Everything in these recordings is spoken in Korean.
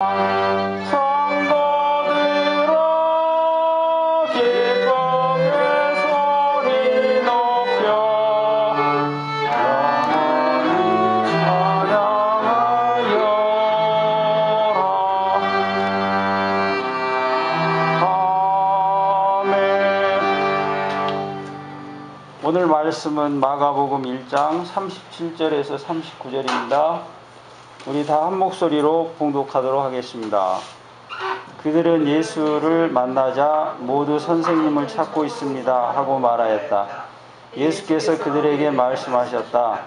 성도들아 기쁨의 소리 높여 영원히 찬양하여라. 아멘. 오늘 말씀은 마가복음 1장 37절에서 39절입니다. 우리 다 한 목소리로 봉독하도록 하겠습니다. 그들은 예수를 만나자 모두 선생님을 찾고 있습니다 하고 말하였다. 예수께서 그들에게 말씀하셨다.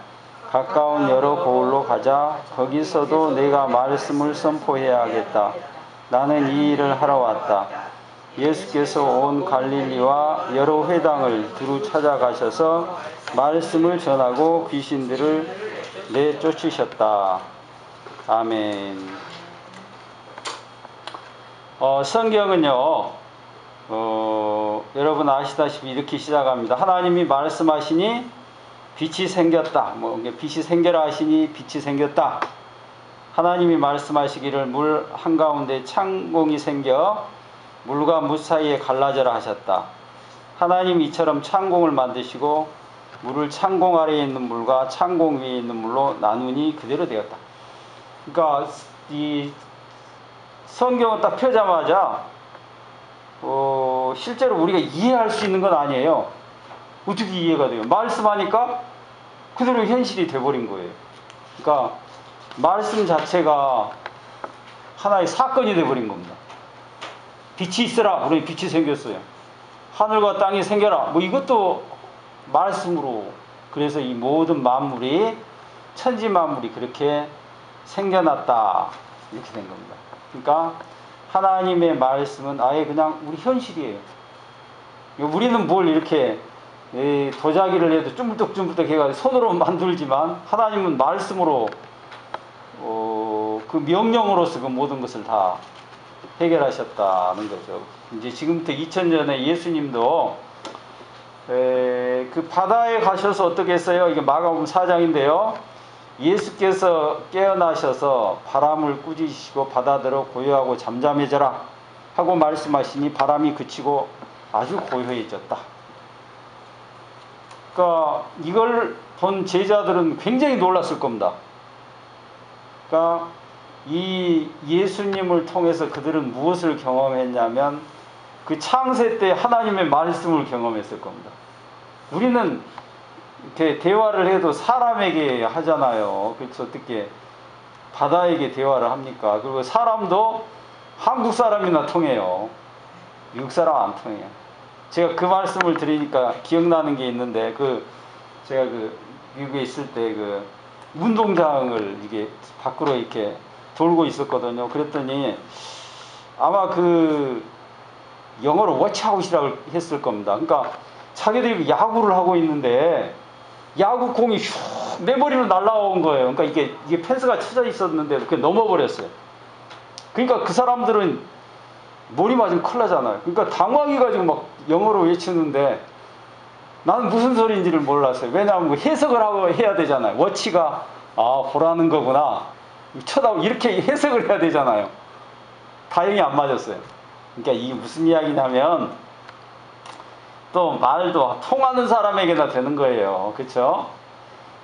가까운 여러 고을로 가자. 거기서도 내가 말씀을 선포해야 하겠다. 나는 이 일을 하러 왔다. 예수께서 온 갈릴리와 여러 회당을 두루 찾아가셔서 말씀을 전하고 귀신들을 내쫓으셨다. 아멘. 성경은요, 여러분 아시다시피 이렇게 시작합니다. 하나님이 말씀하시니 빛이 생겼다. 빛이 생겨라 하시니 빛이 생겼다. 하나님이 말씀하시기를 물 한가운데 창공이 생겨 물과 물 사이에 갈라져라 하셨다. 하나님이 이처럼 창공을 만드시고 물을 창공 아래에 있는 물과 창공 위에 있는 물로 나누니 그대로 되었다. 그러니까 이 성경을 딱 펴자마자 실제로 우리가 이해할 수 있는 건 아니에요. 어떻게 이해가 돼요? 말씀하니까 그대로 현실이 돼버린 거예요. 그러니까 말씀 자체가 하나의 사건이 돼버린 겁니다. 빛이 있으라 그러니 빛이 생겼어요. 하늘과 땅이 생겨라 이것도 말씀으로. 그래서 이 모든 만물이 천지 만물이 그렇게 생겨났다 이렇게 된 겁니다. 그러니까 하나님의 말씀은 아예 그냥 우리 현실이에요. 우리는 뭘 이렇게 도자기를 해도 쭈물떡쭈물떡 해가지고 손으로 만들지만 하나님은 말씀으로 그 명령으로서 그 모든 것을 다 해결하셨다는 거죠. 이제 지금부터 2000년에 예수님도 그 바다에 가셔서 어떻게 했어요? 이게 마가복음 4장인데요. 예수께서 깨어나셔서 바람을 꾸짖으시고 바다들어 고요하고 잠잠해져라 하고 말씀하시니 바람이 그치고 아주 고요해졌다. 그러니까 이걸 본 제자들은 굉장히 놀랐을 겁니다. 그러니까 이 예수님을 통해서 그들은 무엇을 경험했냐면 그 창세 때 하나님의 말씀을 경험했을 겁니다. 우리는 이렇게 대화를 해도 사람에게 하잖아요. 그래서 어떻게 바다에게 대화를 합니까? 그리고 사람도 한국 사람이나 통해요. 미국 사람 안 통해요. 제가 그 말씀을 드리니까 기억나는 게 있는데 제가 미국에 있을 때 운동장을 이게 밖으로 이렇게 돌고 있었거든요. 그랬더니 아마 영어로 워치아웃이라고 했을 겁니다. 그러니까 자기들이 야구를 하고 있는데 야구 공이 슉 내 머리로 날아온 거예요. 그러니까 이게 펜스가 쳐져 있었는데 그게 넘어버렸어요. 그러니까 그 사람들은 머리 맞으면 큰일 나잖아요. 그러니까 당황해가지고 막 영어로 외치는데 나는 무슨 소리인지를 몰랐어요. 왜냐하면 해석을 하고 해야 되잖아요. 워치가 보라는 거구나. 쳐다보고 이렇게 해석을 해야 되잖아요. 다행히 안 맞았어요. 그러니까 이게 무슨 이야기냐면 또 말도 통하는 사람에게나 되는 거예요. 그렇죠?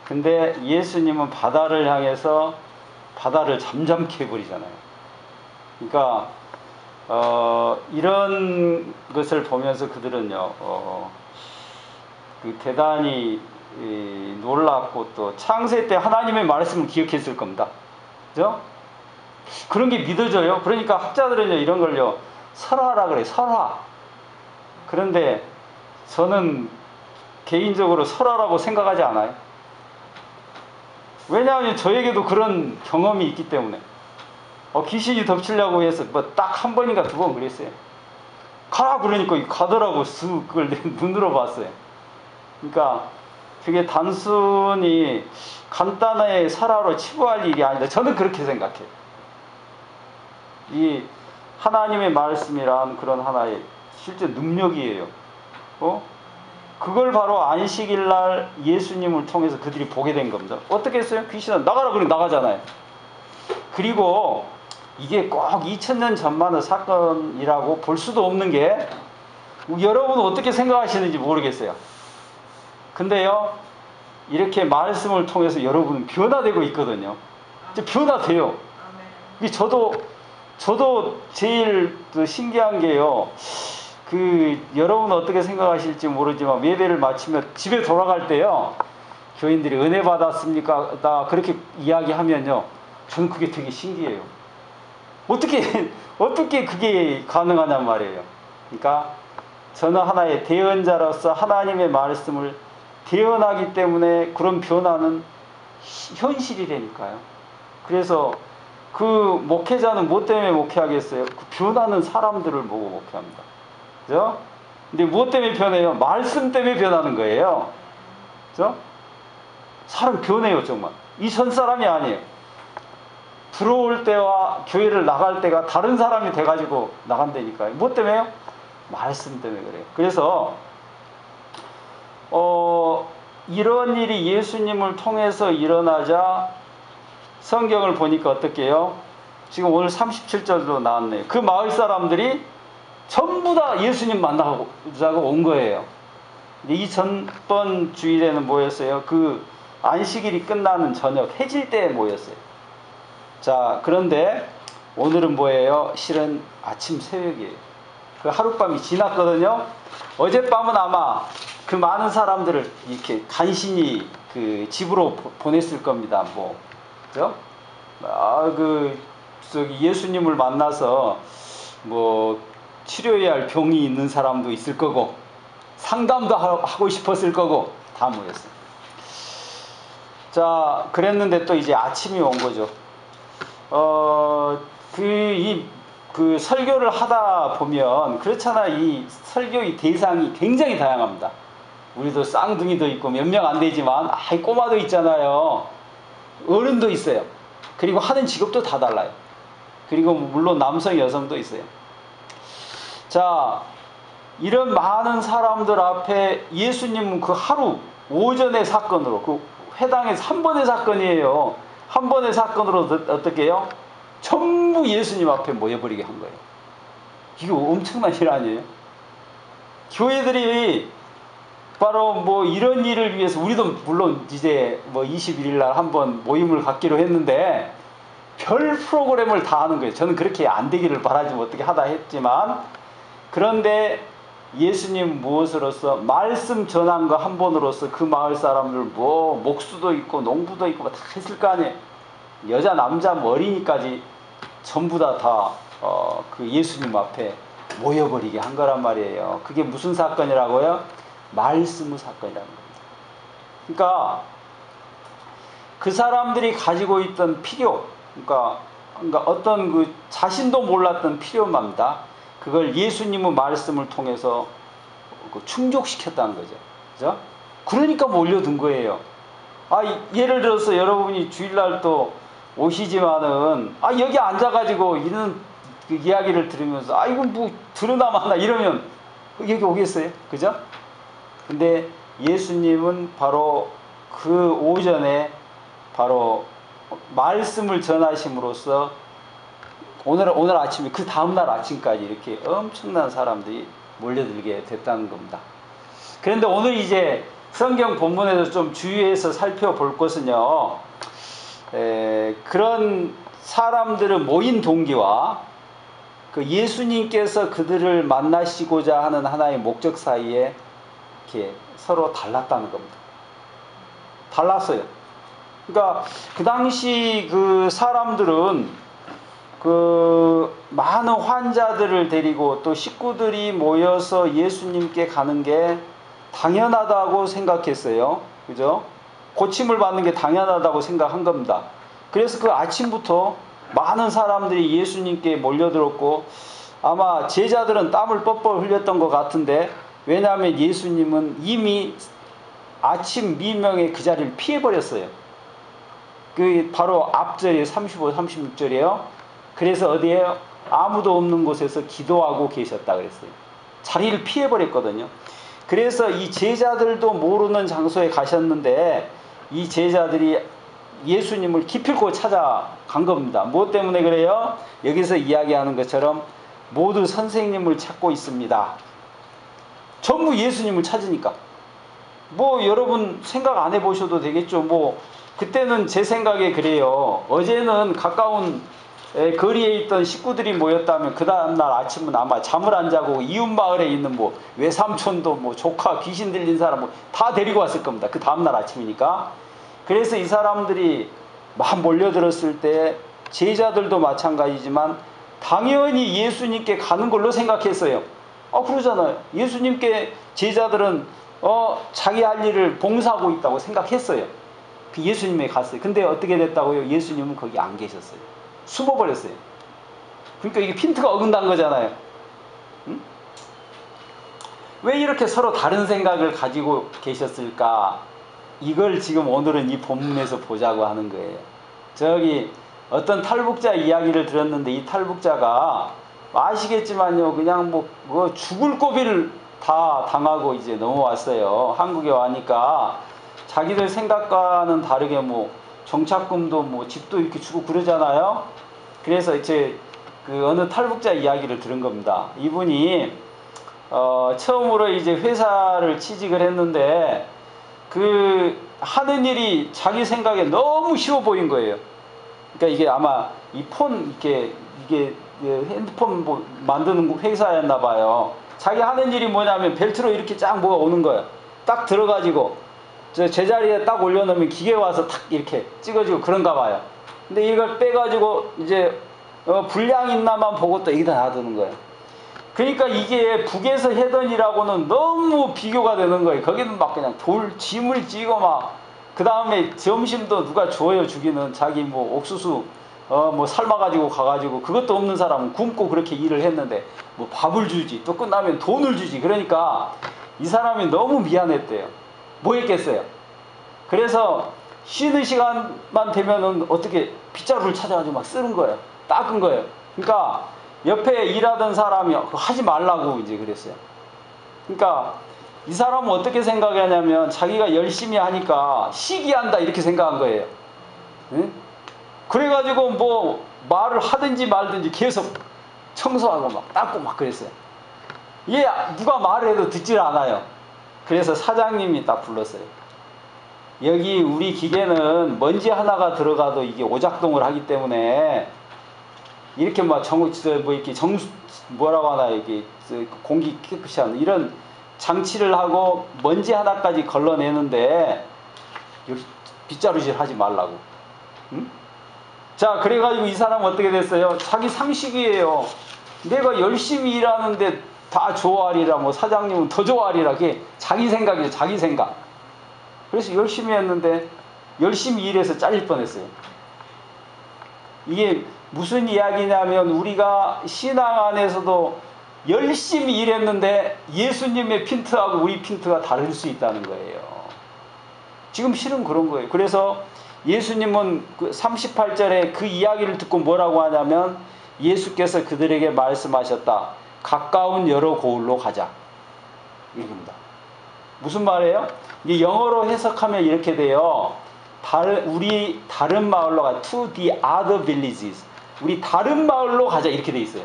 근데 예수님은 바다를 향해서 바다를 잠잠케 해버리잖아요. 그러니까 이런 것을 보면서 그들은요 대단히 놀랍고 또 창세 때 하나님의 말씀을 기억했을 겁니다. 그죠? 그런 게 믿어져요. 그러니까 학자들은요 이런 걸요 설화라 그래요. 설화. 그런데 저는 개인적으로 설화라고 생각하지 않아요. 왜냐하면 저에게도 그런 경험이 있기 때문에. 귀신이 덮치려고 해서 딱 한 번인가 두 번 그랬어요. 가라 그러니까 가더라고. 그걸 눈으로 봤어요. 그러니까 그게 단순히 간단하게 설화로 치부할 일이 아니다. 저는 그렇게 생각해요. 이 하나님의 말씀이란 그런 하나의 실제 능력이에요. 그걸 바로 안식일 날 예수님을 통해서 그들이 보게 된 겁니다. 어떻게 했어요? 귀신은 나가라 그러면 나가잖아요. 그리고 이게 꼭 2000년 전만의 사건이라고 볼 수도 없는 게 여러분은 어떻게 생각하시는지 모르겠어요. 근데요, 이렇게 말씀을 통해서 여러분은 변화되고 있거든요. 이제 변화돼요. 이게 저도 제일 신기한 게요. 여러분은 어떻게 생각하실지 모르지만 예배를 마치면 집에 돌아갈 때요. 교인들이 은혜 받았습니까? 나 그렇게 이야기하면요. 저는 그게 되게 신기해요. 어떻게 그게 가능하냔 말이에요. 그러니까 저는 하나의 대언자로서 하나님의 말씀을 대언하기 때문에 그런 변화는 현실이라니까요. 그래서 그 목회자는 뭐 때문에 목회하겠어요? 그 변하는 사람들을 보고 목회합니다. 그죠? 근데 뭐 때문에 변해요? 말씀 때문에 변하는 거예요. 그죠? 사람 변해요, 정말. 이 전 사람이 아니에요. 들어올 때와 교회를 나갈 때가 다른 사람이 돼가지고 나간다니까요. 뭐 때문에요? 말씀 때문에 그래요. 그래서 이런 일이 예수님을 통해서 일어나자 성경을 보니까 어떻게 해요? 지금 오늘 37절도 나왔네요. 그 마을 사람들이 전부 다 예수님 만나자고 온 거예요. 이 전번 주일에는 뭐였어요? 그 안식일이 끝나는 저녁 해질 때에 모였어요. 자, 그런데 오늘은 뭐예요? 실은 아침 새벽이에요. 그 하룻밤이 지났거든요. 어젯밤은 아마 그 많은 사람들을 이렇게 간신히 그 집으로 보냈을 겁니다. 그죠? 예수님을 만나서 치료해야 할 병이 있는 사람도 있을 거고, 상담도 하고 싶었을 거고, 다 모였어요. 자, 그랬는데 또 이제 아침이 온 거죠. 그 설교를 하다 보면 그렇잖아. 이 설교의 대상이 굉장히 다양합니다. 우리도 쌍둥이도 있고 몇 명 안 되지만 꼬마도 있잖아요. 어른도 있어요. 그리고 하는 직업도 다 달라요. 그리고 물론 남성 여성도 있어요. 자, 이런 많은 사람들 앞에 예수님은 그 하루 오전의 사건으로, 그 회당에서 한 번의 사건이에요. 한 번의 사건으로 어떻게 해요? 전부 예수님 앞에 모여버리게 한 거예요. 이거 엄청난 일 아니에요? 교회들이 바로 이런 일을 위해서, 우리도 물론 이제 21일 날 한번 모임을 갖기로 했는데 별 프로그램을 다 하는 거예요. 저는 그렇게 안 되기를 바라지 어떻게 하다 했지만, 그런데 예수님 무엇으로서? 말씀 전환과 한 번으로서 그 마을 사람들 목수도 있고 농부도 있고 다 했을 거 아니에요. 여자 남자 어린이까지 전부 다 그 예수님 앞에 모여버리게 한 거란 말이에요. 그게 무슨 사건이라고요? 말씀의 사건이라는 겁니다. 그러니까 그 사람들이 가지고 있던 필요, 그러니까 어떤 그 자신도 몰랐던 필요만다. 그걸 예수님의 말씀을 통해서 충족시켰다는 거죠. 그죠? 그러니까 몰려든 거예요. 예를 들어서 여러분이 주일날 또 오시지만은, 여기 앉아가지고 이런 그 이야기를 들으면서, 이거 들으나 마나 이러면 여기 오겠어요? 그죠? 근데 예수님은 바로 그 오전에 바로 말씀을 전하심으로써 오늘 아침에 그 다음날 아침까지 이렇게 엄청난 사람들이 몰려들게 됐다는 겁니다. 그런데 오늘 이제 성경 본문에서 좀 주의해서 살펴볼 것은요, 그런 사람들을 모인 동기와 그 예수님께서 그들을 만나시고자 하는 하나의 목적 사이에 이렇게 서로 달랐다는 겁니다. 달랐어요. 그러니까 그 당시 그 사람들은 그 많은 환자들을 데리고 또 식구들이 모여서 예수님께 가는 게 당연하다고 생각했어요. 그죠? 고침을 받는 게 당연하다고 생각한 겁니다. 그래서 그 아침부터 많은 사람들이 예수님께 몰려들었고, 아마 제자들은 땀을 뻘뻘 흘렸던 것 같은데, 왜냐하면 예수님은 이미 아침 미명에 그 자리를 피해버렸어요. 그 바로 앞절에 35, 36절이에요. 그래서 어디에요? 아무도 없는 곳에서 기도하고 계셨다 그랬어요. 자리를 피해버렸거든요. 그래서 이 제자들도 모르는 장소에 가셨는데, 이 제자들이 예수님을 기필코 찾아간 겁니다. 무엇 때문에 그래요? 여기서 이야기하는 것처럼 모두 선생님을 찾고 있습니다. 전부 예수님을 찾으니까. 뭐 여러분 생각 안 해보셔도 되겠죠. 뭐 그때는 제 생각에 그래요. 어제는 가까운 거리에 있던 식구들이 모였다면 그 다음날 아침은 아마 잠을 안 자고 이웃 마을에 있는 뭐 외삼촌도 뭐 조카 귀신 들린 사람 뭐 다 데리고 왔을 겁니다. 그 다음날 아침이니까. 그래서 이 사람들이 막 몰려들었을 때 제자들도 마찬가지지만 당연히 예수님께 가는 걸로 생각했어요. 그러잖아요. 예수님께 제자들은 자기 할 일을 봉사하고 있다고 생각했어요. 그 예수님에 갔어요. 근데 어떻게 됐다고요? 예수님은 거기 안 계셨어요. 숨어버렸어요. 그러니까 이게 핀트가 어긋난 거잖아요. 응? 왜 이렇게 서로 다른 생각을 가지고 계셨을까? 이걸 지금 오늘은 이 본문에서 보자고 하는 거예요. 저기 어떤 탈북자 이야기를 들었는데 이 탈북자가 아시겠지만요, 그냥 뭐 죽을 고비를 다 당하고 이제 넘어왔어요. 한국에 와니까 자기들 생각과는 다르게 뭐 정착금도 뭐 집도 이렇게 주고 그러잖아요. 그래서 이제 그 어느 탈북자 이야기를 들은 겁니다. 이분이 처음으로 이제 회사를 취직을 했는데 그 하는 일이 자기 생각에 너무 쉬워 보인 거예요. 그러니까 이게 아마 이 폰 이게 핸드폰 뭐 만드는 회사였나 봐요. 자기 하는 일이 뭐냐면 벨트로 이렇게 쫙 뭐가 오는 거예요. 딱 들어가지고 저 제자리에 딱 올려놓으면 기계 와서 탁 이렇게 찍어주고 그런가 봐요. 근데 이걸 빼가지고 이제 분량 있나만 보고 또 여기다 놔두는 거예요. 그러니까 이게 북에서 하던 일하고는 너무 비교가 되는 거예요. 거기는 막 그냥 짐을 찌고 막 그 다음에 점심도 누가 줘요. 주기는 자기 뭐 옥수수 뭐 삶아가지고 가가지고 그것도 없는 사람은 굶고 그렇게 일을 했는데 뭐 밥을 주지 또 끝나면 돈을 주지. 그러니까 이 사람이 너무 미안했대요. 뭐 했겠어요? 그래서 쉬는 시간만 되면은 어떻게 빗자루를 찾아가지고 막 쓰는 거예요. 닦은 거예요. 그러니까 옆에 일하던 사람이 하지 말라고 이제 그랬어요. 그러니까 이 사람은 어떻게 생각하냐면 자기가 열심히 하니까 시기한다 이렇게 생각한 거예요. 응? 그래가지고 뭐 말을 하든지 말든지 계속 청소하고 막 닦고 막 그랬어요. 얘 누가 말을 해도 듣질 않아요. 그래서 사장님이 딱 불렀어요. 여기 우리 기계는 먼지 하나가 들어가도 이게 오작동을 하기 때문에 이렇게 막 뭐라고 하나 이게 공기 깨끗이 하는 이런 장치를 하고 먼지 하나까지 걸러내는데 빗자루질 하지 말라고. 응? 자, 그래가지고 이 사람은 어떻게 됐어요? 자기 상식이에요. 내가 열심히 일하는데 다 좋아하리라, 뭐 사장님은 더 좋아하리라. 그게 자기 생각이에요. 자기 생각. 그래서 열심히 했는데 열심히 일해서 잘릴 뻔했어요. 이게 무슨 이야기냐면 우리가 신앙 안에서도 열심히 일했는데 예수님의 핀트하고 우리 핀트가 다를 수 있다는 거예요. 지금 실은 그런 거예요. 그래서 예수님은 그 38절에 그 이야기를 듣고 뭐라고 하냐면 예수께서 그들에게 말씀하셨다. 가까운 여러 고을로 가자. 이겁니다. 무슨 말이에요? 이게 영어로 해석하면 이렇게 돼요. 우리 다른 마을로 가. To the other villages. 우리 다른 마을로 가자. 이렇게 돼 있어요.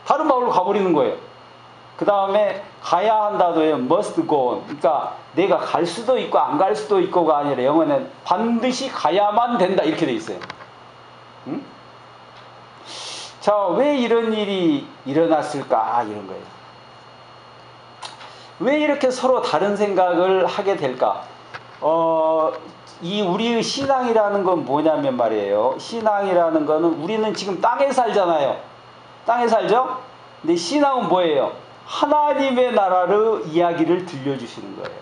다른 마을로 가버리는 거예요. 그 다음에 가야 한다도요. must go on. 그러니까 내가 갈 수도 있고 안 갈 수도 있고가 아니라 영어는 반드시 가야만 된다. 이렇게 돼 있어요. 응? 자, 왜 이런 일이 일어났을까? 이런 거예요. 왜 이렇게 서로 다른 생각을 하게 될까? 이 우리의 신앙이라는 건 뭐냐면 말이에요. 신앙이라는 거는 우리는 지금 땅에 살잖아요. 땅에 살죠? 근데 신앙은 뭐예요? 하나님의 나라의 이야기를 들려주시는 거예요.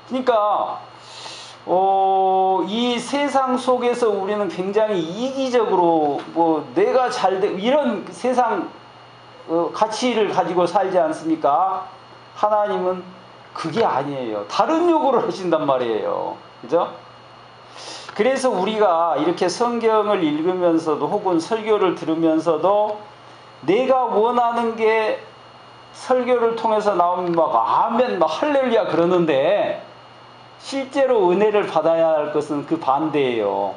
그러니까 이 세상 속에서 우리는 굉장히 이기적으로 뭐 내가 이런 세상 가치를 가지고 살지 않습니까? 하나님은 그게 아니에요. 다른 요구를 하신단 말이에요. 그죠? 그래서 우리가 이렇게 성경을 읽으면서도 혹은 설교를 들으면서도 내가 원하는 게 설교를 통해서 나오면 막 아멘 막 할렐루야 그러는데 실제로 은혜를 받아야 할 것은 그 반대예요.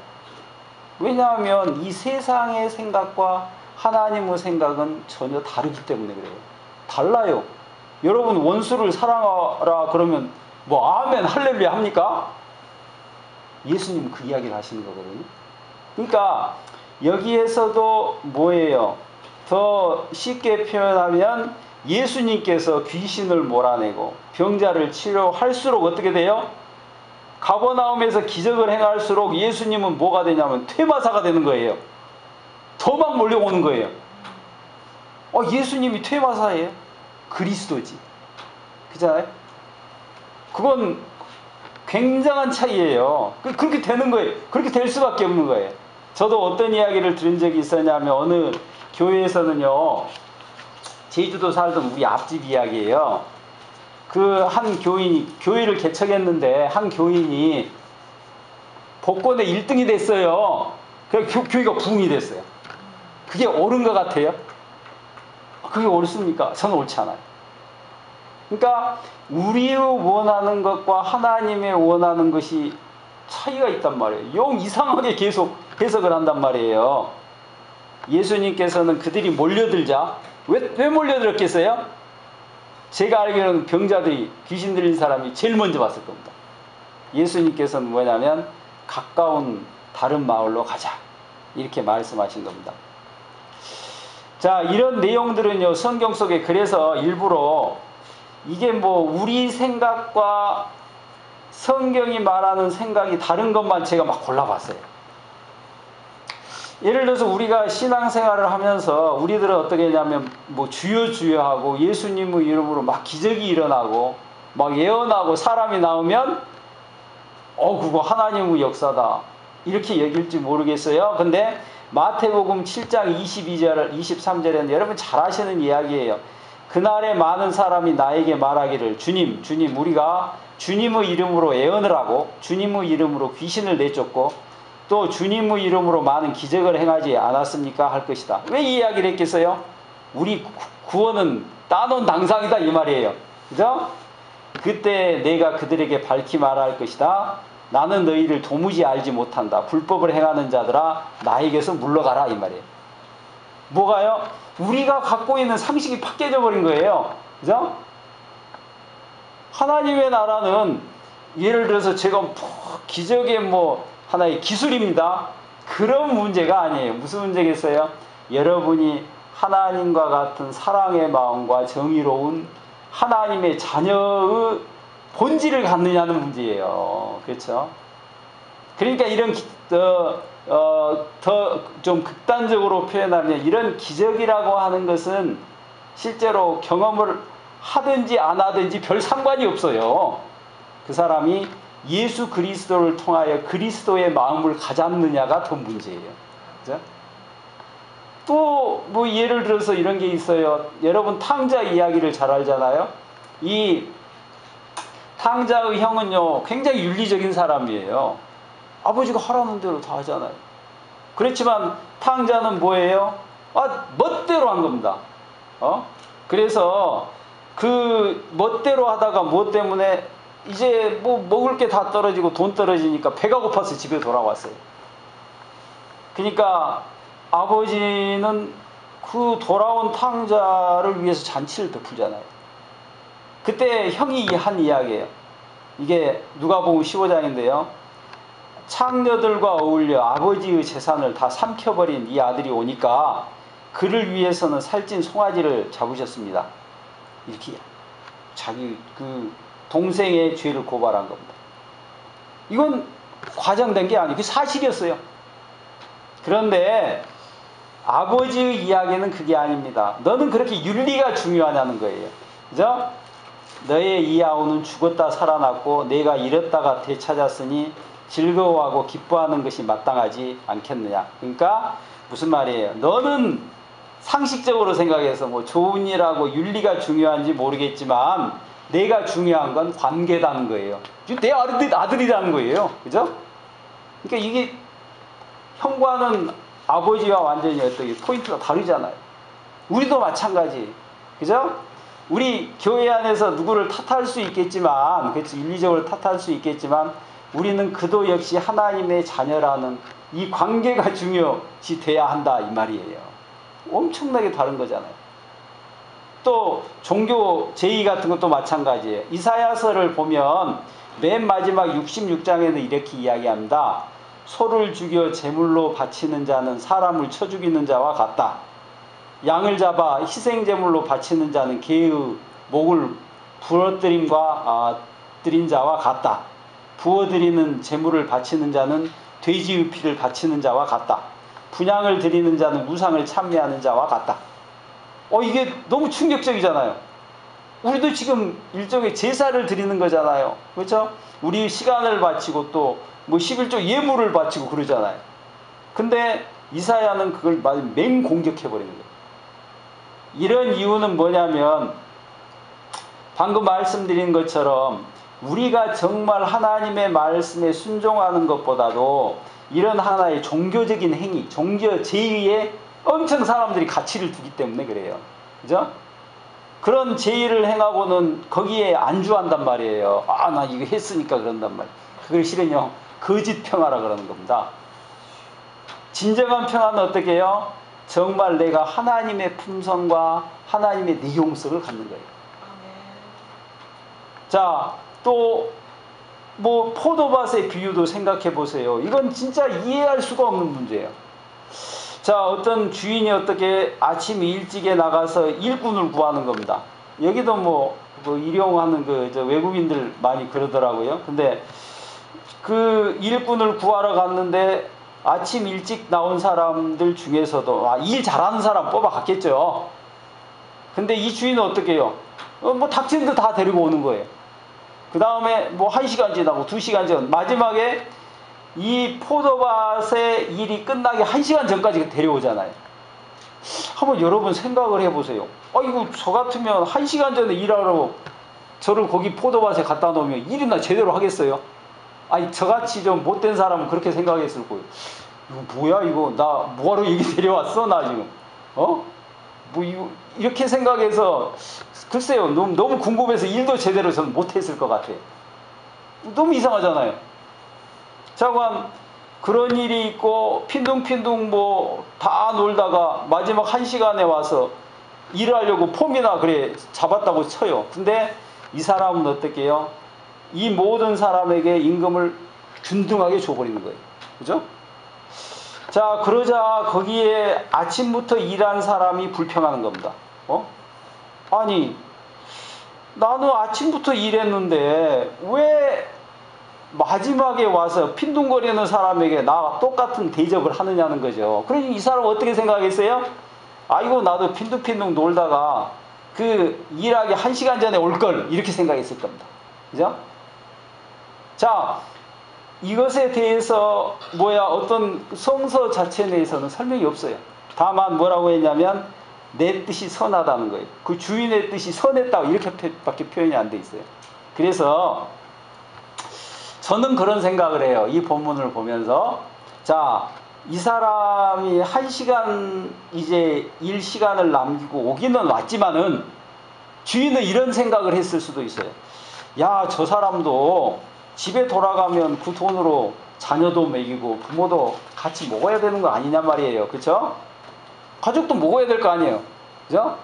왜냐하면 이 세상의 생각과 하나님의 생각은 전혀 다르기 때문에 그래요. 달라요. 여러분 원수를 사랑하라 그러면 뭐 아멘 할렐루야 합니까? 예수님은 그 이야기를 하시는 거거든요. 그러니까 여기에서도 뭐예요? 더 쉽게 표현하면 예수님께서 귀신을 몰아내고 병자를 치료할수록 어떻게 돼요? 가버나움에서 기적을 행할수록 예수님은 뭐가 되냐면 퇴마사가 되는 거예요. 더 막 몰려오는 거예요. 예수님이 퇴마사예요? 그리스도지. 그잖아요? 그건 굉장한 차이예요. 그렇게 되는 거예요. 그렇게 될 수밖에 없는 거예요. 저도 어떤 이야기를 들은 적이 있었냐면 어느 교회에서는요. 제주도 살던 우리 앞집 이야기예요. 그 한 교인이 교회를 개척했는데 한 교인이 복권에 1등이 됐어요. 그래서 교회가 부흥이 됐어요. 그게 옳은 것 같아요? 그게 옳습니까? 저는 옳지 않아요. 그러니까 우리의 원하는 것과 하나님의 원하는 것이 차이가 있단 말이에요. 영 이상하게 계속 해석을 한단 말이에요. 예수님께서는 그들이 몰려들자 왜 몰려들었겠어요? 제가 알기로는 병자들이 귀신 들린 사람이 제일 먼저 왔을 겁니다. 예수님께서는 뭐냐면 가까운 다른 마을로 가자 이렇게 말씀하신 겁니다. 자, 이런 내용들은요 성경 속에 그래서 일부러 이게 뭐 우리 생각과 성경이 말하는 생각이 다른 것만 제가 막 골라봤어요. 예를 들어서 우리가 신앙생활을 하면서 우리들은 어떻게 했냐면 뭐 주여 주여 하고 예수님의 이름으로 막 기적이 일어나고 막 예언하고 사람이 나오면 그거 하나님의 역사다 이렇게 얘기할지 모르겠어요. 근데 마태복음 7장 22절 23절에는 여러분 잘 아시는 이야기예요. 그날에 많은 사람이 나에게 말하기를 주님 주님 우리가 주님의 이름으로 예언을 하고 주님의 이름으로 귀신을 내쫓고 또 주님의 이름으로 많은 기적을 행하지 않았습니까? 할 것이다. 왜 이 이야기를 했겠어요? 우리 구원은 따놓은 당상이다 이 말이에요. 그죠? 그때 내가 그들에게 밝히 말할 것이다. 나는 너희를 도무지 알지 못한다. 불법을 행하는 자들아 나에게서 물러가라 이 말이에요. 뭐가요? 우리가 갖고 있는 상식이 팍 깨져버린 거예요. 그죠? 하나님의 나라는 예를 들어서 제가 기적의 뭐 하나의 기술입니다. 그런 문제가 아니에요. 무슨 문제겠어요? 여러분이 하나님과 같은 사랑의 마음과 정의로운 하나님의 자녀의 본질을 갖느냐는 문제예요. 그렇죠? 그러니까 이런 더 좀 극단적으로 표현하면 이런 기적이라고 하는 것은 실제로 경험을 하든지 안 하든지 별 상관이 없어요. 그 사람이 예수 그리스도를 통하여 그리스도의 마음을 가졌느냐가 더 문제예요. 그죠? 또 뭐 예를 들어서 이런 게 있어요. 여러분 탕자 이야기를 잘 알잖아요. 이 탕자의 형은요 굉장히 윤리적인 사람이에요. 아버지가 하라는 대로 다 하잖아요. 그렇지만 탕자는 뭐예요? 멋대로 한 겁니다. 그래서 그 멋대로 하다가 뭐 때문에 이제 뭐 먹을 게 다 떨어지고 돈 떨어지니까 배가 고파서 집에 돌아왔어요. 그러니까 아버지는 그 돌아온 탕자를 위해서 잔치를 베풀잖아요. 그때 형이 한 이야기예요. 이게 누가복음 15장인데요. 창녀들과 어울려 아버지의 재산을 다 삼켜버린 이 아들이 오니까 그를 위해서는 살찐 송아지를 잡으셨습니다. 이렇게 자기 그 동생의 죄를 고발한 겁니다. 이건 과장된 게 아니고 사실이었어요. 그런데 아버지의 이야기는 그게 아닙니다. 너는 그렇게 윤리가 중요하냐는 거예요. 그죠? 너의 이 아우는 죽었다 살아났고 내가 잃었다가 되찾았으니 즐거워하고 기뻐하는 것이 마땅하지 않겠느냐. 그러니까 무슨 말이에요? 너는 상식적으로 생각해서 뭐 좋은 일하고 윤리가 중요한지 모르겠지만 내가 중요한 건 관계다는 거예요. 내 아들이라는 거예요. 그죠? 그러니까 이게 형과는 아버지와 완전히 어떤 포인트가 다르잖아요. 우리도 마찬가지. 그죠? 우리 교회 안에서 누구를 탓할 수 있겠지만, 그렇지, 윤리적으로 탓할 수 있겠지만, 우리는 그도 역시 하나님의 자녀라는 이 관계가 중요시 돼야 한다 이 말이에요. 엄청나게 다른 거잖아요. 또 종교 제의 같은 것도 마찬가지예요. 이사야서를 보면 맨 마지막 66장에는 이렇게 이야기합니다. 소를 죽여 제물로 바치는 자는 사람을 쳐 죽이는 자와 같다. 양을 잡아 희생제물로 바치는 자는 개의 목을 부러뜨림과 드린 자와 같다. 부어드리는 제물을 바치는 자는 돼지의 피를 바치는 자와 같다. 분향을 드리는 자는 우상을 찬미하는 자와 같다. 이게 너무 충격적이잖아요. 우리도 지금 일종의 제사를 드리는 거잖아요. 그렇죠? 우리 시간을 바치고 또 뭐 11조 예물을 바치고 그러잖아요. 근데 이사야는 그걸 맹공격해버리는 거예요. 이런 이유는 뭐냐면 방금 말씀드린 것처럼 우리가 정말 하나님의 말씀에 순종하는 것보다도 이런 하나의 종교적인 행위, 종교 제의에 엄청 사람들이 가치를 두기 때문에 그래요. 그죠? 그런 제의를 행하고는 거기에 안주한단 말이에요. 나 이거 했으니까 그런단 말이에요. 그걸 실은요, 거짓 평화라 그러는 겁니다. 진정한 평화는 어떻게 해요? 정말 내가 하나님의 품성과 하나님의 내용성을 갖는 거예요. 자, 또 뭐 포도밭의 비유도 생각해 보세요. 이건 진짜 이해할 수가 없는 문제예요. 자, 어떤 주인이 어떻게 아침 일찍에 나가서 일꾼을 구하는 겁니다. 여기도 뭐 일용하는 외국인들 많이 그러더라고요. 근데 그 일꾼을 구하러 갔는데 아침 일찍 나온 사람들 중에서도 일 잘하는 사람 뽑아갔겠죠. 근데 이 주인은 어떻게 해요? 뭐 닥치는 데 다 데리고 오는 거예요. 그 다음에 뭐 1시간 지나고 2시간 지나고 마지막에 이 포도밭의 일이 끝나기 1시간 전까지 데려오잖아요. 한번 여러분 생각을 해보세요. 이거 저 같으면 1시간 전에 일하러 저를 거기 포도밭에 갖다 놓으면 일이나 제대로 하겠어요? 아니, 저같이 좀 못된 사람은 그렇게 생각했을 거예요. 이거 뭐야, 이거 나 뭐하러 여기 데려왔어 나 지금 이렇게 생각해서 글쎄요, 너무 궁금해서 일도 제대로 저는 못했을 것 같아요. 너무 이상하잖아요. 자관 그런 일이 있고 핀둥핀둥 뭐 다 놀다가 마지막 1시간에 와서 일하려고 폼이나 그래 잡았다고 쳐요. 근데 이 사람은 어떻게 해요? 이 모든 사람에게 임금을 균등하게 줘버리는 거예요. 그죠? 자, 그러자 거기에 아침부터 일한 사람이 불평하는 겁니다. 아니, 나는 아침부터 일했는데 왜 마지막에 와서 핀둥거리는 사람에게 나와 똑같은 대접을 하느냐는 거죠. 그러니 이 사람은 어떻게 생각했어요? 아이고, 나도 핀둥핀둥 놀다가 그 일하기 1시간 전에 올 걸, 이렇게 생각했을 겁니다. 그죠? 자, 이것에 대해서 어떤 성서 자체 내에서는 설명이 없어요. 다만 뭐라고 했냐면 내 뜻이 선하다는 거예요. 그 주인의 뜻이 선했다고 이렇게밖에 표현이 안 돼 있어요. 그래서 저는 그런 생각을 해요. 이 본문을 보면서 자, 이 사람이 1시간 이제 일 시간을 남기고 오기는 왔지만은 주인은 이런 생각을 했을 수도 있어요. 야, 저 사람도 집에 돌아가면 그 돈으로 자녀도 먹이고 부모도 같이 먹어야 되는 거 아니냐 말이에요. 그렇죠? 가족도 먹어야 될 거 아니에요. 그죠?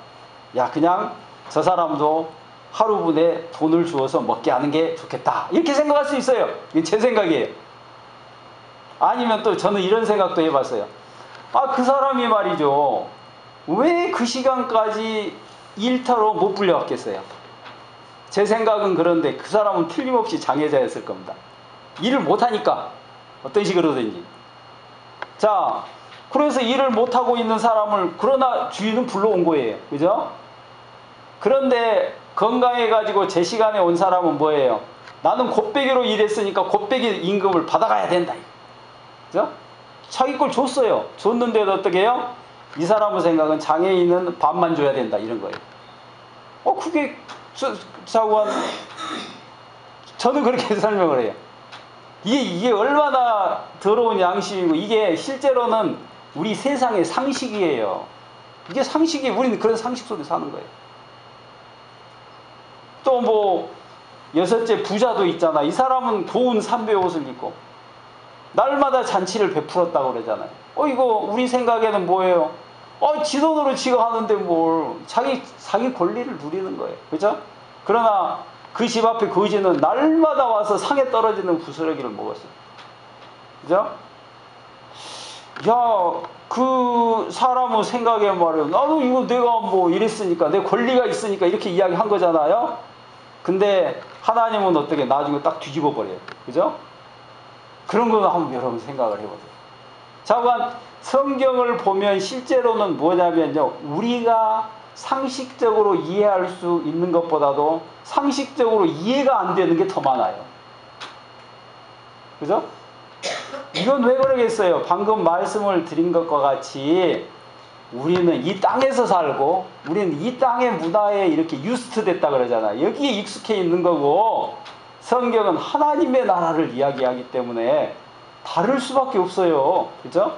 야, 그냥 저 사람도 하루분에 돈을 주어서 먹게 하는 게 좋겠다. 이렇게 생각할 수 있어요. 이게 제 생각이에요. 아니면 또 저는 이런 생각도 해봤어요. 그 사람이 말이죠. 왜 그 시간까지 일터로 못 불려왔겠어요? 제 생각은 그런데 그 사람은 틀림없이 장애자였을 겁니다. 일을 못하니까 어떤 식으로든지. 자, 그래서 일을 못하고 있는 사람을 그러나 주인은 불러온 거예요. 그죠? 그런데 건강해가지고 제 시간에 온 사람은 뭐예요? 나는 곱배기로 일했으니까 곱배기 임금을 받아가야 된다. 그죠? 자기 걸 줬어요. 줬는데도 어떻게 해요? 이 사람의 생각은 장애인은 밥만 줘야 된다. 이런 거예요. 그게 자관 저는 그렇게 설명을 해요. 이게 얼마나 더러운 양심이고 이게 실제로는 우리 세상의 상식이에요. 이게 상식이 우리는 그런 상식 속에 사는 거예요. 또 뭐 여섯째 부자도 있잖아. 이 사람은 고운 삼배 옷을 입고 날마다 잔치를 베풀었다고 그러잖아요. 이거 우리 생각에는 뭐예요? 지 돈으로 지가 하는데 뭘 자기 권리를 누리는 거예요. 그죠? 그러나 그 집 앞에 거지는 날마다 와서 상에 떨어지는 부스러기를 먹었어요. 그죠? 야, 그 사람의 생각에 말이에요. 나도 이거 내가 뭐 이랬으니까, 내 권리가 있으니까 이렇게 이야기한 거잖아요. 근데 하나님은 어떻게 나중에 딱 뒤집어 버려요. 그죠? 그런 거는 한번 여러분 생각을 해보세요. 자관 성경을 보면 실제로는 뭐냐면요, 우리가 상식적으로 이해할 수 있는 것보다도 상식적으로 이해가 안 되는 게 더 많아요. 그죠? 이건 왜 그러겠어요? 방금 말씀을 드린 것과 같이 우리는 이 땅에서 살고 우리는 이 땅의 문화에 이렇게 유스트 됐다 그러잖아요. 여기에 익숙해 있는 거고, 성경은 하나님의 나라를 이야기하기 때문에 다를 수밖에 없어요. 그죠?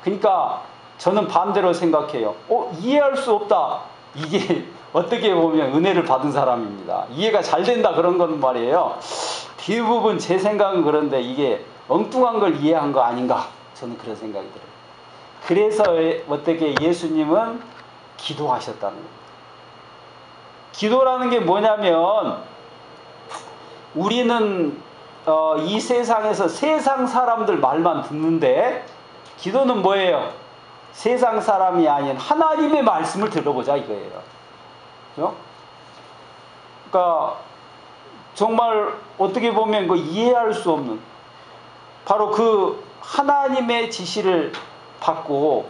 그러니까 저는 반대로 생각해요. 이해할 수 없다. 이게 어떻게 보면 은혜를 받은 사람입니다. 이해가 잘 된다 그런 건 말이에요. 대부분 제 생각은 그런데 이게 엉뚱한 걸 이해한 거 아닌가? 저는 그런 생각이 들어요. 그래서 어떻게 예수님은 기도하셨다는 겁니다. 기도라는 게 뭐냐면 우리는 이 세상에서 세상 사람들 말만 듣는데, 기도는 뭐예요? 세상 사람이 아닌 하나님의 말씀을 들어보자 이거예요. 그렇죠? 그러니까 정말 어떻게 보면 그 이해할 수 없는, 바로 그 하나님의 지시를 받고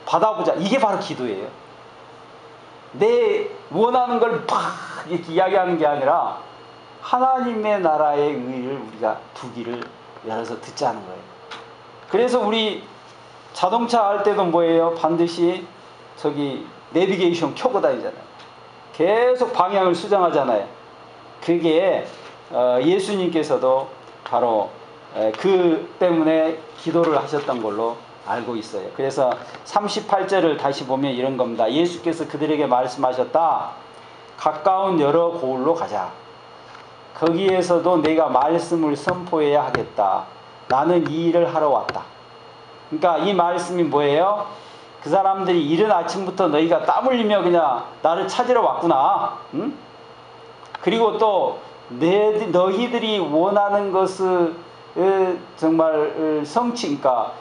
받아보자. 이게 바로 기도예요. 내 원하는 걸 팍 이렇게 이야기하는 게 아니라 하나님의 나라의 의를 우리가 두기를 열어서 듣자는 거예요. 그래서 우리 자동차 할 때도 뭐예요? 반드시 저기 내비게이션 켜고 다니잖아요. 계속 방향을 수정하잖아요. 그게 예수님께서도 바로 그 때문에 기도를 하셨던 걸로 알고 있어요. 그래서 38절을 다시 보면 이런 겁니다. 예수께서 그들에게 말씀하셨다. 가까운 여러 고을로 가자. 거기에서도 내가 말씀을 선포해야 하겠다. 나는 이 일을 하러 왔다. 그러니까 이 말씀이 뭐예요? 그 사람들이 이른 아침부터 너희가 땀 흘리며 그냥 나를 찾으러 왔구나. 응? 그리고 또 너희들이 원하는 것을 정말 그러니까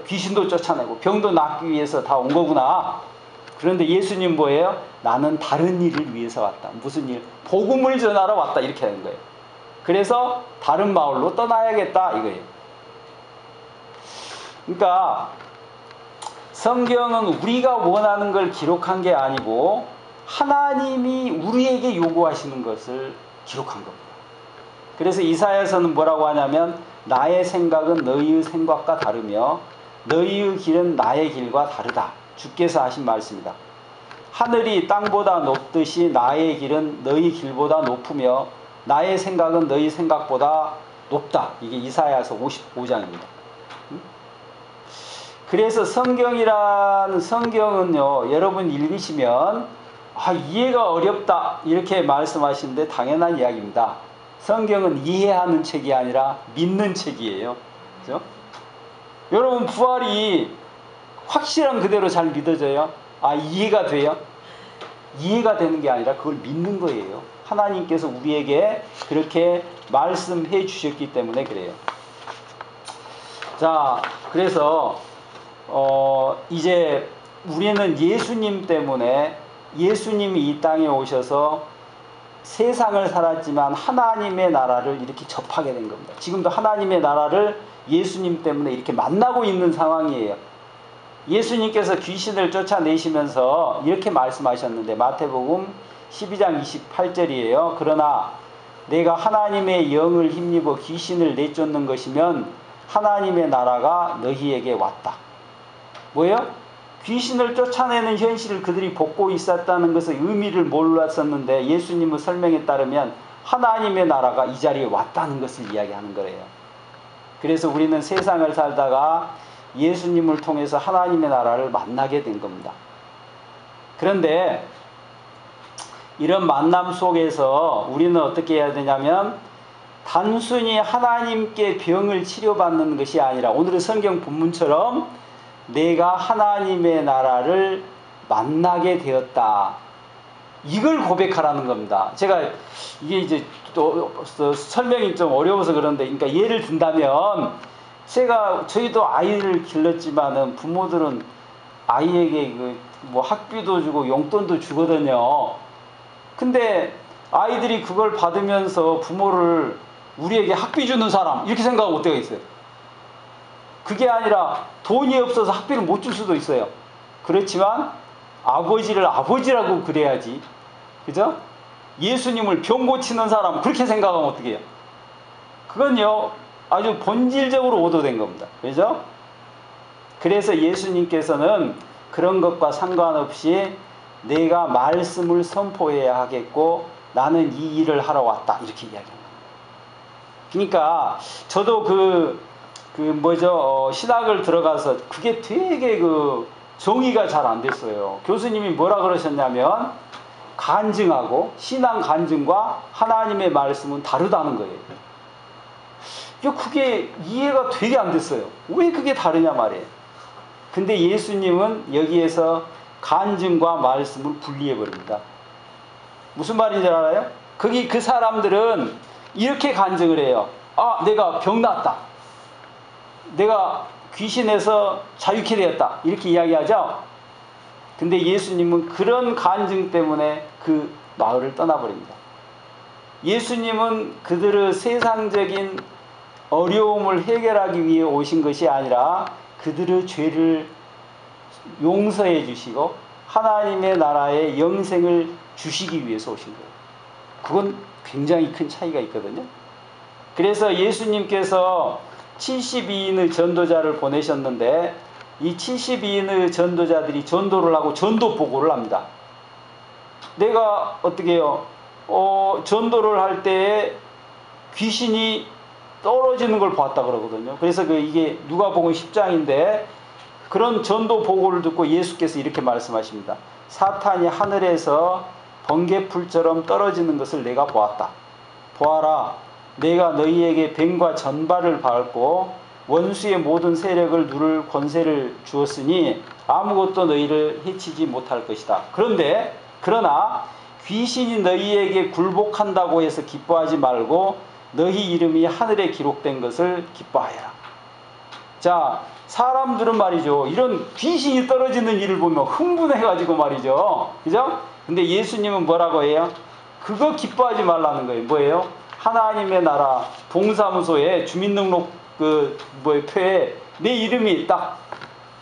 귀신도 쫓아내고 병도 낫기 위해서 다 온 거구나. 그런데 예수님 뭐예요? 나는 다른 일을 위해서 왔다. 무슨 일? 복음을 전하러 왔다. 이렇게 하는 거예요. 그래서 다른 마을로 떠나야겠다 이거예요. 그러니까 성경은 우리가 원하는 걸 기록한 게 아니고 하나님이 우리에게 요구하시는 것을 기록한 겁니다. 그래서 이사야서는 뭐라고 하냐면 나의 생각은 너희의 생각과 다르며 너희의 길은 나의 길과 다르다. 주께서 하신 말씀이다. 하늘이 땅보다 높듯이 나의 길은 너희 길보다 높으며 나의 생각은 너희 생각보다 높다. 이게 이사야서 55장입니다. 그래서 성경은요, 여러분 읽으시면 이해가 어렵다 이렇게 말씀하시는데 당연한 이야기입니다. 성경은 이해하는 책이 아니라 믿는 책이에요. 그죠? 여러분 부활이 확실한 그대로 잘 믿어져요? 이해가 돼요? 이해가 되는 게 아니라 그걸 믿는 거예요. 하나님께서 우리에게 그렇게 말씀해 주셨기 때문에 그래요. 자, 그래서 이제 우리는 예수님 때문에, 예수님이 이 땅에 오셔서 세상을 살았지만 하나님의 나라를 이렇게 접하게 된 겁니다. 지금도 하나님의 나라를 예수님 때문에 이렇게 만나고 있는 상황이에요. 예수님께서 귀신을 쫓아내시면서 이렇게 말씀하셨는데, 마태복음 12장 28절이에요. 그러나 내가 하나님의 영을 힘입어 귀신을 내쫓는 것이면 하나님의 나라가 너희에게 왔다. 뭐예요? 귀신을 쫓아내는 현실을 그들이 보고 있었다는 것의 의미를 몰랐었는데 예수님의 설명에 따르면 하나님의 나라가 이 자리에 왔다는 것을 이야기하는 거예요. 그래서 우리는 세상을 살다가 예수님을 통해서 하나님의 나라를 만나게 된 겁니다. 그런데 이런 만남 속에서 우리는 어떻게 해야 되냐면 단순히 하나님께 병을 치료받는 것이 아니라 오늘의 성경 본문처럼 내가 하나님의 나라를 만나게 되었다. 이걸 고백하라는 겁니다. 제가 이게 이제 또 설명이 좀 어려워서 그런데, 그러니까 예를 든다면 저희도 아이를 길렀지만은 부모들은 아이에게 뭐 학비도 주고 용돈도 주거든요. 근데 아이들이 그걸 받으면서 부모를 우리에게 학비 주는 사람 이렇게 생각하면 어때가 있어요? 그게 아니라 돈이 없어서 학비를 못 줄 수도 있어요. 그렇지만 아버지를 아버지라고 그래야지. 그죠? 예수님을 병 고치는 사람 그렇게 생각하면 어떻게 해요? 그건요 아주 본질적으로 오도된 겁니다. 그죠? 그래서 예수님께서는 그런 것과 상관없이 내가 말씀을 선포해야 하겠고 나는 이 일을 하러 왔다 이렇게 이야기합니다. 그러니까 저도 신학을 들어가서 그게 되게 정의가 잘 안 됐어요. 교수님이 뭐라 그러셨냐면 간증하고 신앙 간증과 하나님의 말씀은 다르다는 거예요. 그게 이해가 되게 안 됐어요. 왜 그게 다르냐 말이에요. 근데 예수님은 여기에서 간증과 말씀을 분리해 버립니다. 무슨 말인지 알아요? 그 사람들은 이렇게 간증을 해요. 아, 내가 병 났다. 내가 귀신에서 자유케 되었다. 이렇게 이야기하죠. 근데 예수님은 그런 간증 때문에 그 마을을 떠나버립니다. 예수님은 그들의 세상적인 어려움을 해결하기 위해 오신 것이 아니라 그들의 죄를 용서해 주시고 하나님의 나라의 영생을 주시기 위해서 오신 거예요. 그건 굉장히 큰 차이가 있거든요. 그래서 예수님께서 72인의 전도자를 보내셨는데 이 72인의 전도자들이 전도를 하고 전도 보고를 합니다. 내가 어떻게 해요? 전도를 할 때에 귀신이 떨어지는 걸 봤다 그러거든요. 그래서 이게 누가복음 10장인데 그런 전도 보고를 듣고 예수께서 이렇게 말씀하십니다. 사탄이 하늘에서 번개풀처럼 떨어지는 것을 내가 보았다. 보아라, 내가 너희에게 뱀과 전발을 밟고 원수의 모든 세력을 누를 권세를 주었으니 아무것도 너희를 해치지 못할 것이다. 그러나 귀신이 너희에게 굴복한다고 해서 기뻐하지 말고 너희 이름이 하늘에 기록된 것을 기뻐하여라. 자, 사람들은 말이죠. 이런 귀신이 떨어지는 일을 보면 흥분해가지고 말이죠. 그죠? 근데 예수님은 뭐라고 해요? 그거 기뻐하지 말라는 거예요. 뭐예요? 하나님의 나라 동사무소에 주민등록 표에 내 이름이 딱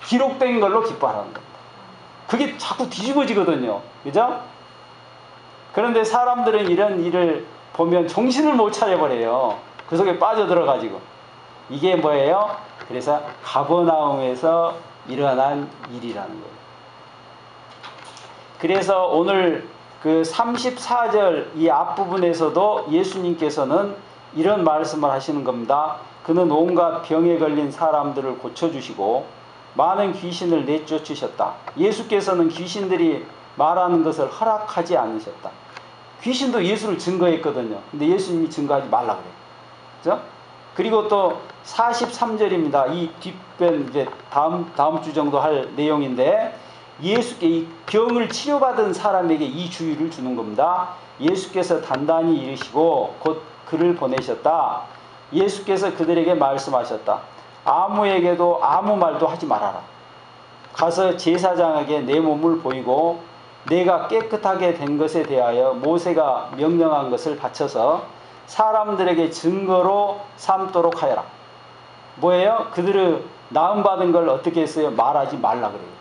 기록된 걸로 기뻐하라는 겁니다. 그게 자꾸 뒤집어지거든요. 그죠? 그런데 사람들은 이런 일을 보면 정신을 못 차려버려요. 그 속에 빠져들어가지고. 이게 뭐예요? 그래서 가버나움에서 일어난 일이라는 거예요. 그래서 오늘 34절 이 앞부분에서도 예수님께서는 이런 말씀을 하시는 겁니다. 그는 온갖 병에 걸린 사람들을 고쳐주시고 많은 귀신을 내쫓으셨다. 예수께서는 귀신들이 말하는 것을 허락하지 않으셨다. 귀신도 예수를 증거했거든요. 근데 예수님이 증거하지 말라 그래요. 그죠? 그리고 또 43절입니다. 이 뒷변 이제 다음 주 정도 할 내용인데 예수께 이 병을 치료받은 사람에게 이 주의를 주는 겁니다. 예수께서 단단히 이르시고 곧 그를 보내셨다. 예수께서 그들에게 말씀하셨다. 아무에게도 아무 말도 하지 말아라. 가서 제사장에게 내 몸을 보이고 내가 깨끗하게 된 것에 대하여 모세가 명령한 것을 바쳐서 사람들에게 증거로 삼도록 하여라. 뭐예요? 그들의 나음받은 걸 어떻게 했어요? 말하지 말라 그래요.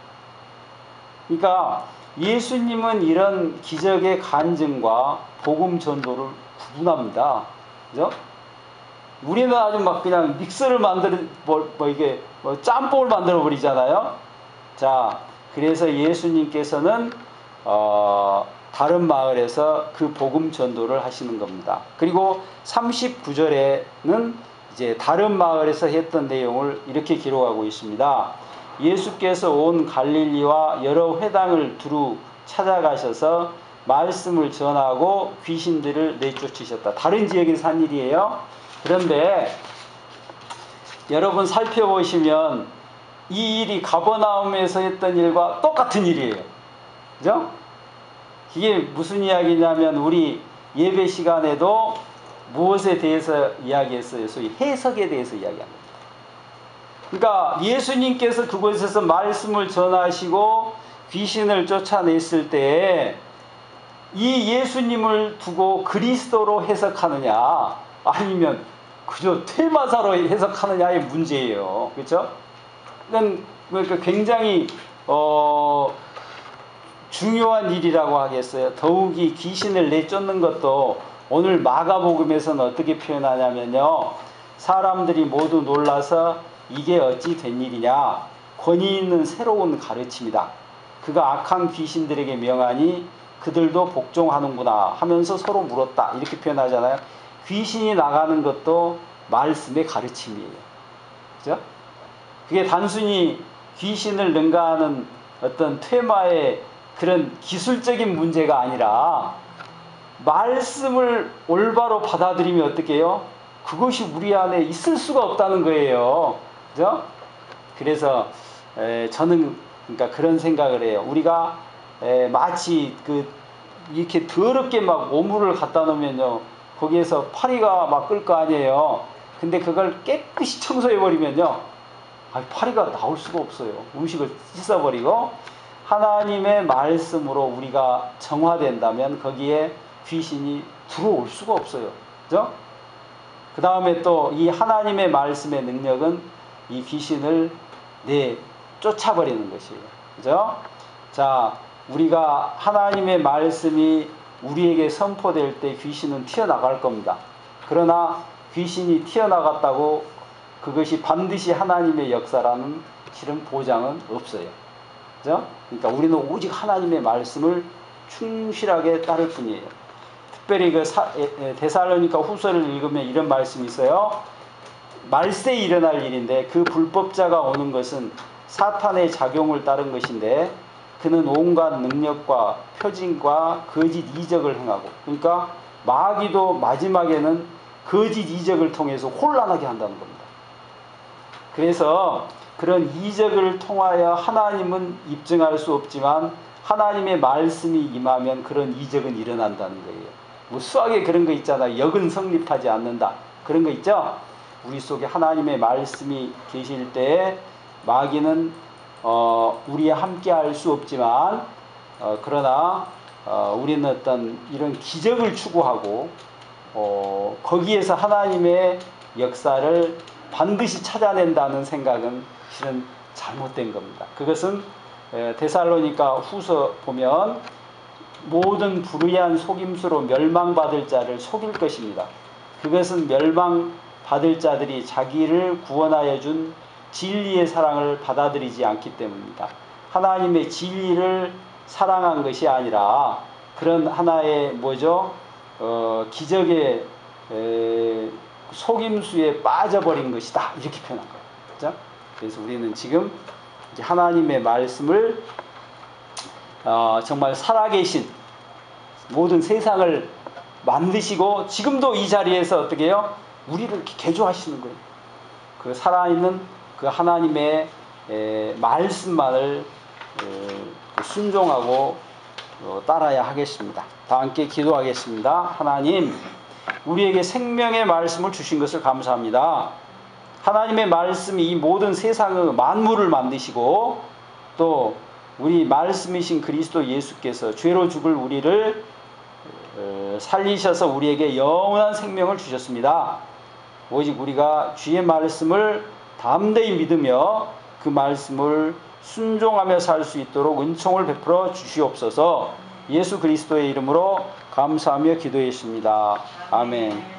그러니까 예수님은 이런 기적의 간증과 복음 전도를 구분합니다. 그죠? 우리는 아주 막 그냥 믹스를 짬뽕을 만들어 버리잖아요. 자, 그래서 예수님께서는 다른 마을에서 그 복음 전도를 하시는 겁니다. 그리고 39절에는 이제 다른 마을에서 했던 내용을 이렇게 기록하고 있습니다. 예수께서 온 갈릴리와 여러 회당을 두루 찾아가셔서 말씀을 전하고 귀신들을 내쫓으셨다. 다른 지역에서 한 일이에요. 그런데 여러분 살펴보시면 이 일이 가버나움에서 했던 일과 똑같은 일이에요. 그죠? 이게 무슨 이야기냐면 우리 예배 시간에도 무엇에 대해서 이야기했어요? 소위 해석에 대해서 이야기합니다. 그러니까 예수님께서 그곳에서 말씀을 전하시고 귀신을 쫓아냈을 때 이 예수님을 두고 그리스도로 해석하느냐 아니면 그저 퇴마사로 해석하느냐의 문제예요. 그렇죠? 그러니까 굉장히 중요한 일이라고 하겠어요. 더욱이 귀신을 내쫓는 것도 오늘 마가복음에서는 어떻게 표현하냐면요. 사람들이 모두 놀라서 이게 어찌 된 일이냐. 권위 있는 새로운 가르침이다. 그가 악한 귀신들에게 명하니 그들도 복종하는구나 하면서 서로 물었다. 이렇게 표현하잖아요. 귀신이 나가는 것도 말씀의 가르침이에요. 그죠? 그게 단순히 귀신을 능가하는 어떤 퇴마의 그런 기술적인 문제가 아니라 말씀을 올바로 받아들이면 어떻게 해요? 그것이 우리 안에 있을 수가 없다는 거예요. 그죠? 그래서 저는 그러니까 그런 생각을 해요. 우리가 마치 이렇게 더럽게 막 오물을 갖다 놓으면요. 거기에서 파리가 막 끌 거 아니에요. 근데 그걸 깨끗이 청소해버리면요. 파리가 나올 수가 없어요. 음식을 씻어버리고 하나님의 말씀으로 우리가 정화된다면 거기에 귀신이 들어올 수가 없어요. 그죠? 그 다음에 또 이 하나님의 말씀의 능력은 이 귀신을 쫓아버리는 것이에요. 그죠? 자, 우리가 하나님의 말씀이 우리에게 선포될 때 귀신은 튀어나갈 겁니다. 그러나 귀신이 튀어나갔다고 그것이 반드시 하나님의 역사라는 실은 보장은 없어요. 그죠? 그러니까 우리는 오직 하나님의 말씀을 충실하게 따를 뿐이에요. 특별히 데살로니가 후서를 읽으면 이런 말씀이 있어요. 말세에 일어날 일인데 그 불법자가 오는 것은 사탄의 작용을 따른 것인데 그는 온갖 능력과 표징과 거짓 이적을 행하고 그러니까 마귀도 마지막에는 거짓 이적을 통해서 혼란하게 한다는 겁니다. 그래서 그런 이적을 통하여 하나님은 입증할 수 없지만 하나님의 말씀이 임하면 그런 이적은 일어난다는 거예요. 뭐 수학에 그런 거 있잖아요. 역은 성립하지 않는다. 그런 거 있죠? 우리 속에 하나님의 말씀이 계실 때에 마귀는 우리와 함께 할 수 없지만 그러나 우리는 어떤 이런 기적을 추구하고 거기에서 하나님의 역사를 반드시 찾아낸다는 생각은 실은 잘못된 겁니다. 그것은 데살로니가 후서 보면 모든 불의한 속임수로 멸망받을 자를 속일 것입니다. 그것은 멸망받을 자들이 자기를 구원하여 준 진리의 사랑을 받아들이지 않기 때문입니다. 하나님의 진리를 사랑한 것이 아니라 그런 하나의 기적의 속임수에 빠져버린 것이다. 이렇게 표현한 거예요. 그렇죠? 그래서 우리는 지금 이제 하나님의 말씀을 정말 살아계신 모든 세상을 만드시고 지금도 이 자리에서 어떻게 해요? 우리를 이렇게 개조하시는 거예요. 그 살아있는 그 하나님의 말씀만을 순종하고 따라야 하겠습니다. 다 함께 기도하겠습니다. 하나님, 우리에게 생명의 말씀을 주신 것을 감사합니다. 하나님의 말씀이 이 모든 세상의 만물을 만드시고 또 우리 말씀이신 그리스도 예수께서 죄로 죽을 우리를 살리셔서 우리에게 영원한 생명을 주셨습니다. 오직 우리가 주의 말씀을 담대히 믿으며 그 말씀을 순종하며 살 수 있도록 은총을 베풀어 주시옵소서. 예수 그리스도의 이름으로 감사하며 기도했습니다. 아멘.